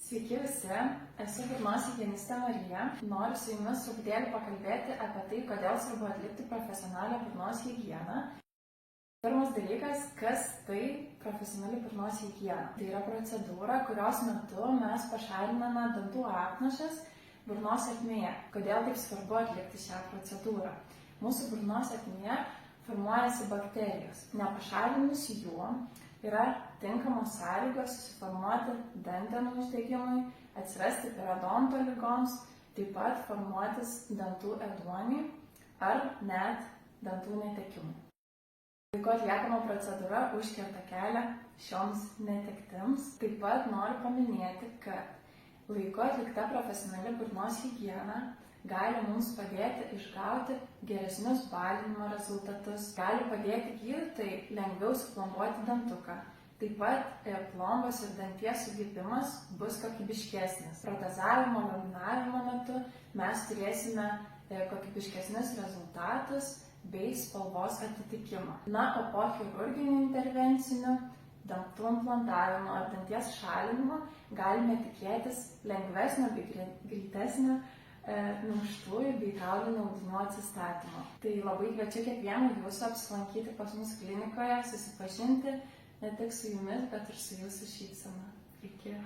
Sveiki visi, esu burnos higienistė Marija. Noriu su jumis truputėlį pakalbėti apie tai, kodėl svarbu atlikti profesionalią burnos higieną. Pirmas dalykas, kas tai profesionali burnos higiena. Tai yra procedūra, kurios metu mes pašaliname dantų apnašas burnos ertmėje. Kodėl taip svarbu atlikti šią procedūrą? Mūsų burnos ertmėje formuojasi bakterijos. Nepašalinus jų yra tinkamos sąlygos susiformuoti dantenų uždegimui, atsirasti periodonto ligoms, taip pat formuotis dantų ėduoniui ar net dantų netekimui. Laiku atliekama procedūra užkerta kelią šioms netektims. Taip pat noriu paminėti, kad laiku atlikta profesionali burnos higiena gali mums padėti išgauti geresnius balinimo rezultatus, gali padėti gydytojai lengviau suplombuoti dantuką. Taip pat plombos ir danties sugypimas bus kokybiškesnis. Protezavimo, laminavimo metu mes turėsime kokybiškesnius rezultatus bei spalvos atitikimą. Na, o po chirurginių intervencinių dantų implantavimo ar danties šalinimo galime tikėtis lengvesnio bei greitesnio minkštųjų bei kaulinių audinių atsistatymo. Tai labai kviečiu kiekvieną jūsų apsilankyti pas mus klinikoje, susipažinti ne tik su jumis, bet ir su jūsų šypsena. Iki.